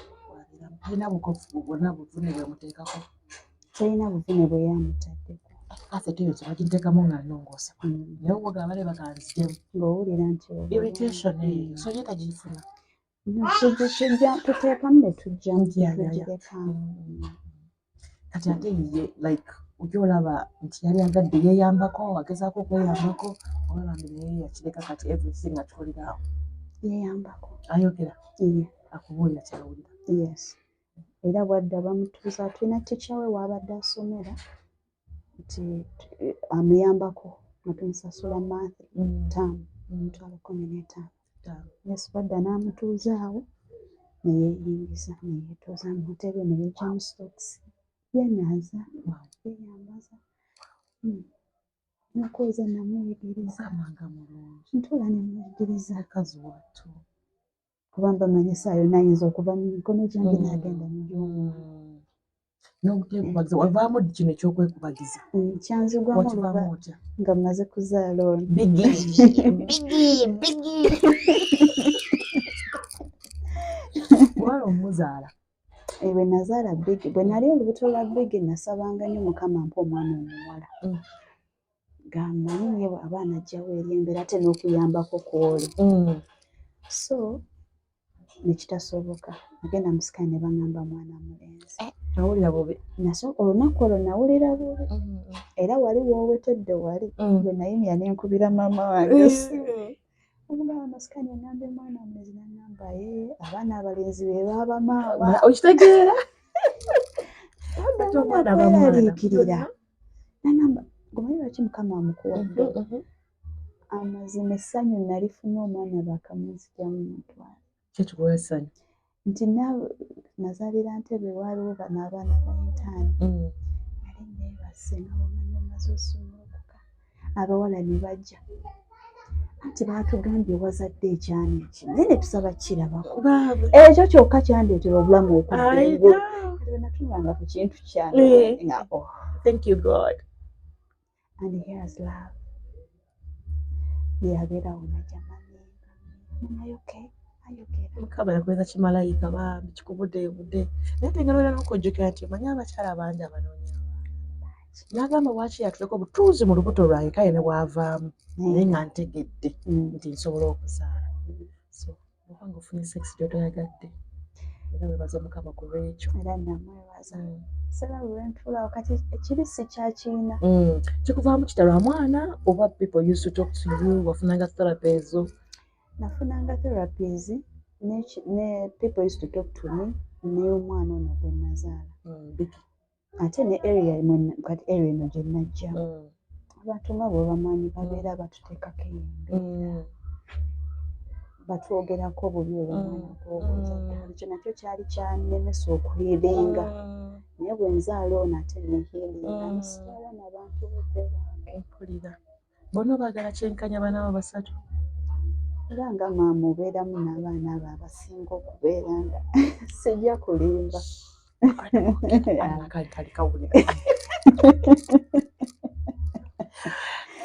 Talina bukofu bwonna buvune bwe muteekako? Talina buvune bwe yamutaddeko. Katheta eyo bagiteekamu nga nnongoose. Naye obwoga abale bakanzigemu. Ng'owulira nti irritation eyo so ye tagifuna. tuteekamu ne tujjamu tugirekamu. Kati ate ye like ojja olaba nti yali agadde yeeyambako agezaako okweyambako oba bambi naye yakireka kati everything akikolera awo. Yeeyambako. Ayogera? Iye. Akubuulira kyawulira? Yes. Era bwadda bamutuuza tulina ticca we w'abadde asomera nti amuyambako nga tumusasula monthly ttamu $15,000. Yesibadda n'amutuuza awo ne yeeyingiza ne yeetuuza mu ntebe ne yeggyamu stocks yenaaza yeeyambaza n'okuweza namuyigiriza ntula ne muyigiriza kuba mba manyi essaawa yonna ayinza okuva mu mikono gyange n'agenda mu gy'omwana. wavaamu kino ekyokwekubagiza Kyanzigwamu oluba nga mmaze kuzaala ono. wala omuzaala Bwe nazaala Bigi, bwe nali olubuto lwa Bigi nasabanga nnyo Mukama ampa omwana omuwala. Gamanyi ye abaana ajjawo eri embeera ate n'okuyambako kw'oli. So nekitasoboka nagenda mu sikaani ne baŋŋamba mwana mulenzi. nawulira bubi Olunaku olwo nawulira bubi era wali woowetedde wali bwe nayimya ne nkubira maama wange omugamba masikaani eŋŋambye mwana mulenzi n'aŋŋamba abaana abalenzi be baaba maama. okitegeera Kweraliikirira n'aŋŋamba gomanyi lwaki Mukama amukuwadde amazima essanyu nalifuna omwana bakamunzigyamu mutwala kyekikuwa essanyu nti nazaalira Ntebe waaliwo bano abaana ba ntaani nali neebase nga bamanyi omaze osumulukuka abawala ne bajja anti baatugambye wazadde ekyana eki naye ne tusaba kirabako ekyo kyokka kyandeetera obulamu okudda engulu bwe natunulanga ku kintu kyange nga thank you God and here's love yabeerawo najja okay ayogera Mukama yakweza kimalayika bambi kikubudde naye tengalwera n'okujjukira nti omanyi abakyala bangi abanoonya n'agamba bwaki yatuleka obutuuzi mu lubuto lwange kale ne bwavaamu naye nga ntegedde nti nsobola okuzaala so obanga ofunye sex gyotoyagadde era webaza Mukama ku lwekyo era namwebaza sera lwentuulawo kati ekibi si kyakiina kikuvaamu kitalwa mwana oba people used to talk to you wafunanga therapy ezo nafunanga therapies ne people used to talk to me n'omwana ono gwe nazaala ate ne area kati area eno gye najja abantu nga bwe bamanyi babeera batuteekako embeera batwogerako bubi olw'omwana gw'obuuza ekyo nakyo kyali kyannemesa okuhiiringa naye bwe nzaala ono ate nehiiringa nsiala n'abantu budde bwange mpulira bonna obaagala kyenkanya baana abo basatu era nga maama obeeramu n'abaana abo abasinga okubeera nga sijja kulimba kali kawulira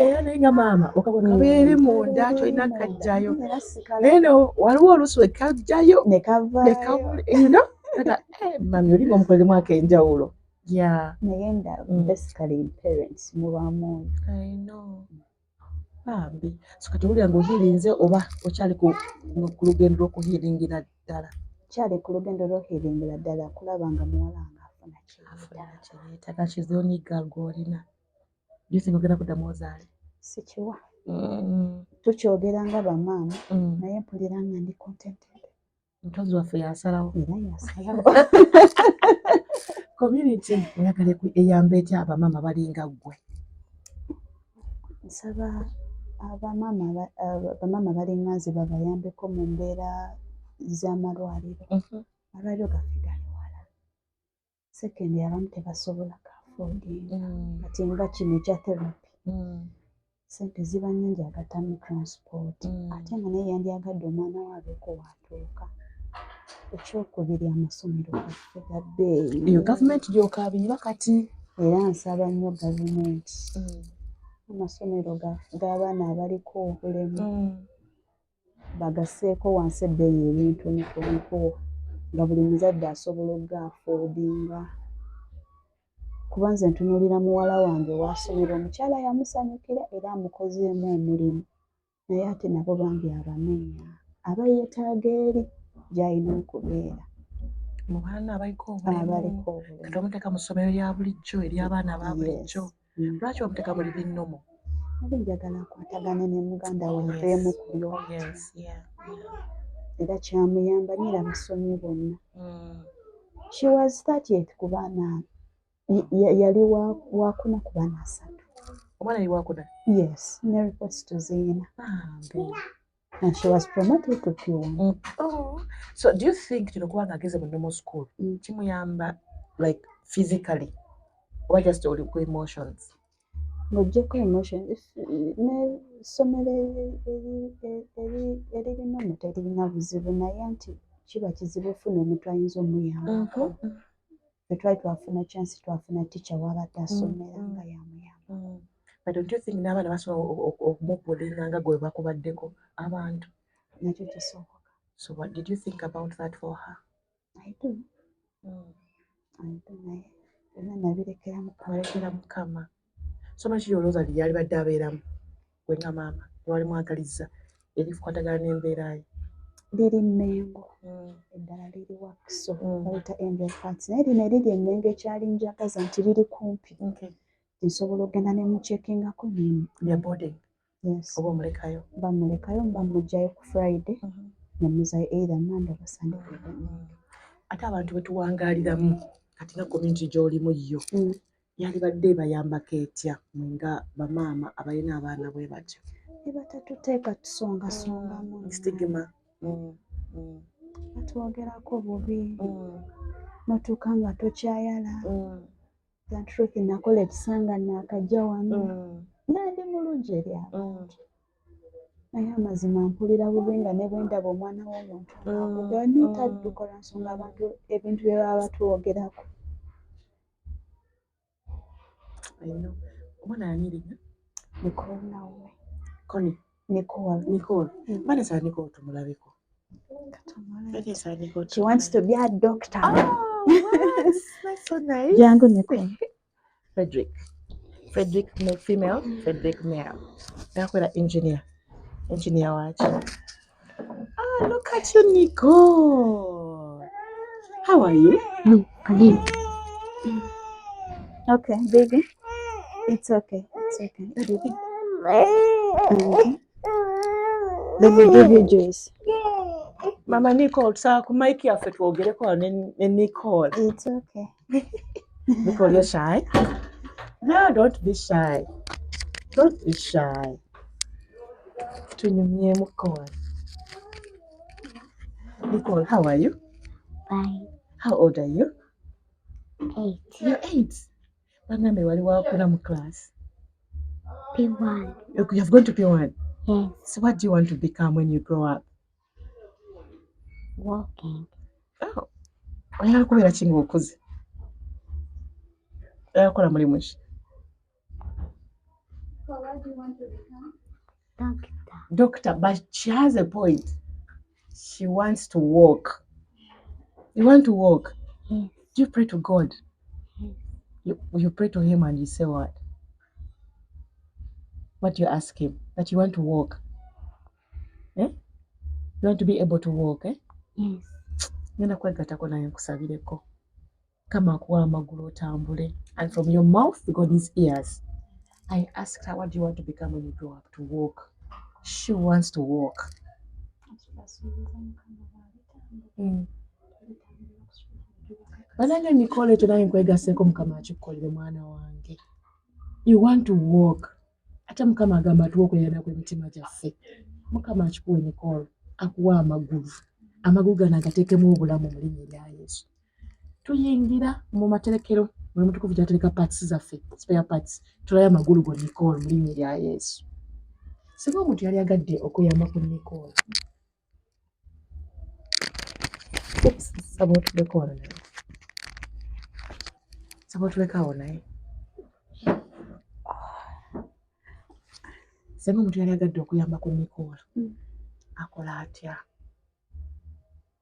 era naye nga maama okabona kabeere munda tolina kajjayo naye waliwo oluusi wekajjayo nekavaayo mami oli ngaomukolemu ak'enjawulo naye nga basically parents mubaamu bambi so kati owulira ng'ohiirinze oba okyali ku lugendo lw'okuhiiringira ddala kyali ku lugendo lw'okuhiiringira ddala kulaba nga muwala nga afuna kyeyeetaaga kizoni girl gw'olina jusinga ogenda kuddamu ozaale sikiwa tukyogera nga bamaama naye mpulira nga ndi contented mutozi waffe yasalawo era yasalawo community oyagala eyamba etya abamaama balinga ggwe nsaba bamaama balinga nze babayambeko mu mbeera z'amalwaliro amalwaliro gaffe gali wala sekendi abamu tebasobola kafoodinga kati nga kino ekya therapy sente ziba nnyingi agattamu transport ate nga naye yandyagadde omwana waabeko watuuka ekyokubiri amasomero gaffe ga bbeeyi eyo gavumenti gy'okaabiyiba kati era nsaba nnyo gavumenti amasomero g'abaana abaliko obulemu bagasseeko wansi ebbeeyi ebintonotonoko nga buli muzadde asobola okugaafoodinga kuba nze ntunuulira muwala wange wasomera omukyala yamusanyukira era amukozeemu omulimu naye ate nabo bangi abamenya aba yeetaaga eri gy'alina okubeera mu baana abaliko obulemu kati omuteeka mu ssomero lya bulijjo ery'abaana aba bulijjo lwaki omuteeka mu liri nnomo nali njagala nkwatagane ne muganda wange emu ku byokka era kyamuyamba nyera basomye bonna she was 38 ku baana yali wakuna ku bana 3. Omwana ali wakuna. Yes, ne reports tuziyina. And she was promoted to P1. Oh. So do you think kino kubanga ageze mu normal school kimuyamba like physically or just oli ku emotions? Ng'oggyeko emotions n'essomero eririmu omu teririna buzibu naye nti kiba kizibu ofuna omuntu ayinza omuyambako. Bwe twali twafuna chance twafuna teacher w'abadde asomera nga yamuyamba. But don't you think n'abaana basobola okumubulinga nga gwe bakubaddeko abantu? Nakyo kisoboka. So what did you think about that for her? I do. Naye byonna nabirekera Mukama. So much yolooza lyali badde abeeramu gwe nga maama lwali mwagalizza erifukwatagana n'embeera ye. Liri Mmengo eddala liri Wakiso bayita Angel Parts naye lino eriri Mmengo ekyali njagaza nti liri kumpi nsobola okugenda ne muceekingako ya boarding. Yes. Oba omulekayo bamulekayo bamugjayo ku Friday ne muzayo either Monday or Sunday. Ate abantu bwe tuwangaaliramu kati nga community gy'olimu yo yali badde bayambako etya nga bamaama abalina abaana bwe batyo? Batatuteeka tusongasongamu stigma. batwogerako bubi notuuka nga tokyayala truth nakola ekisanga naakajja wano nandi mulungi eri abantu naye amazima mpulira bubi nga ne bwendaba omwana w'omuntu nga notadduka olwansonga abantu ebintu bye baba batwogerako. Omwana yanirinya Nicole Naume. Connie. Nicole. Vanessa Nicole tumulabeko. Vanessa Nicole. She wants to be a doctor. Oh, what? That's so nice. Jangu Nicole. Frederick female, Frederick male. Nakwera engineer watch. Ah, look at you, Nicole. How are you? Okay, baby. It's okay. Let me give you juice. Mama Nicole, sa ku mic yaffe twogereko ne Nicole. It's okay. Nicole, you're shy? No, don't be shy. Tunyumye Nicole. Nicole, how are you? Fine. How old are you? 8. You're 8. Bangambe wali wakula mu class. P1. You have gone to P1? Yes. So what do you want to become when you grow up? Walking. Oh. Oyagala kubeera ki ng'okuze? Oyagala kukola mulimu ki? What do you want to become? Doctor, but she has a point. She wants to walk. You want to walk? Yes. Do you pray to God? Yes. You pray to him and you say what? What do you ask him? That you want to walk? Eh? You want to be able to walk, eh? Yes. Ngenda kwegatako naye nkusabireko. Kama akuwa amagulu otambule. And from your mouth to God's ears. I asked her, what do you want to become when you grow up? To walk. She wants to walk. Banange Nicole ekyo naye nkwegaseeko Mukama akikukolere mwana wange. You want to walk. Ate Mukama agamba tuwokweyana kw'emitima gyaffe. Mukama akikuwe Nicole. Akuwa amagulu. Amagulu gano agateekemu obulamu mu linnya lya Yesu. Tuyingira mu materekero buli mutukuvu gy'atereka parts zaffe, spare parts. Tulayo amagulu go Nicole mu linnya lya Yesu. Singa omuntu yali agadde okuyamba ku Nicole. Saba otuleka wano naye. Saba otuleka awo naye. Singa omuntu yali agadde okuyamba ku Nicole. Akola atya?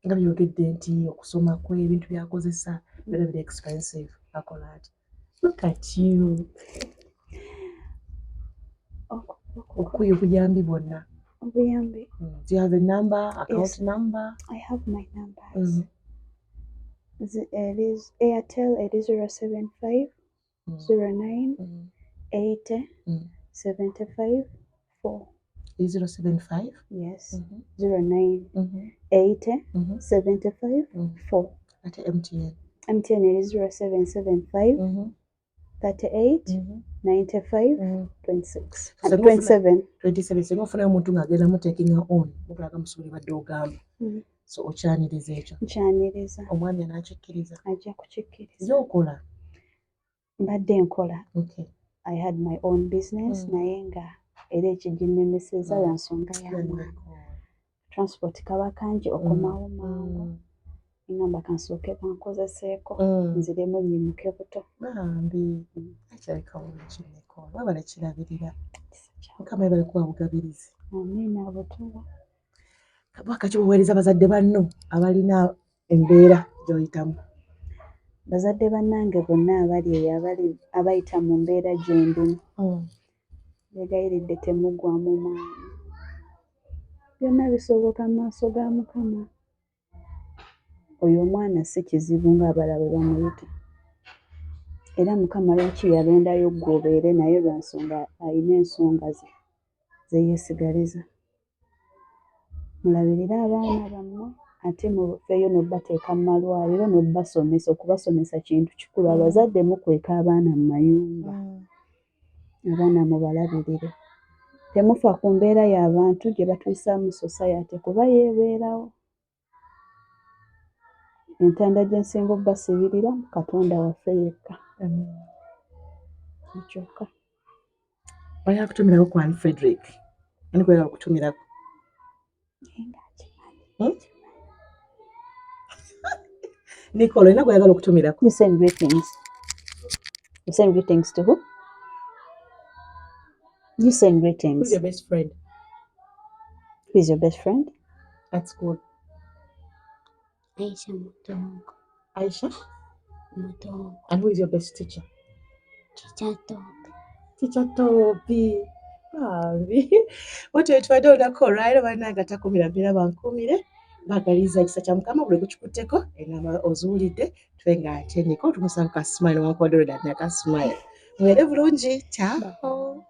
Nga byogedde nti okusoma kwe ebintu byakozesa very expensive. Akola atya? Look at you. Okuya obuyambi bwonna. Obuyambi. Do you have a number, account number? I have my numbers. It is Airtel, it is 075 09 80 75 4. 075? Yes. 09 80 75 4. At MTN. MTN eri 0775 Mhm. 38 Mhm. 95 Mhm. 26 Kati 27. 27 singa ofunayo omuntu ng'agenda mutekinga on mukulaga musuuli badde ogamba Mhm. so okyaniriza ekyo Nkyaniriza omwami anakikkiriza ajja kukikkiriza. z'okola Mbadde nkola. okay I had my own business naye nga era ekiginemeseza lwa nsonga y'amaanyi. Transport kaba kangi okomawo mangu. Ngamba kansooke bankozeseeko nziremu nnyimuke buto. bambi ekirabika bulungi Nicole wabala kirabirira mukama ebale kuwa bugabirizi Amiina butuwa. kabaka kibuweereza bazadde banno abalina embeera gy'oyitamu Bazadde bannange bonna abali eyo abayita mu mbeera gye ndimu beegayiridde temuggwaamu maanyi. Byonna bisoboka mu maaso ga Mukama. Oyo omwana si kizibu ng'abalala bwe bamuyita. Era Mukama lwaki yalondayo ggwe obeere naye lwa nsonga alina ensonga ze yeesigaliza. Mulabirire abaana bammwe ate mufeeyo n'obbateeka mu malwaliro n'obbasomesa. Okubasomesa kintu kikulu. Abazadde mukweka abaana mu mayumba. Abaana mubalabirire. Temufa ku mbeera y'abantu gye batuyisaamu society kuba yeebeerawo. Entanda gye nsinga obbasibirira Katonda waffe yekka. Kyokka. oyagala kutumirako ku Anne Frederick ani kweyagala okutumirako Nicole olina gweyagala okutumirako You send greetings. You send greetings to who? You send greetings. who's your best friend Who is your best friend? at school Aisha Mutongo. Aisha Mutongo. and who is your best teacher Chichato. Teacher Toby bambi otyo etubadde olunako olwaliro balina nga takumira mbeera bankumire baagaliza ekisa kya Mukama buli gukikutteko engamba ozuwulidde tufe nga ate Nicole tumusaba ka smile wankubadde olwedda naka smile mwere bulungi ciao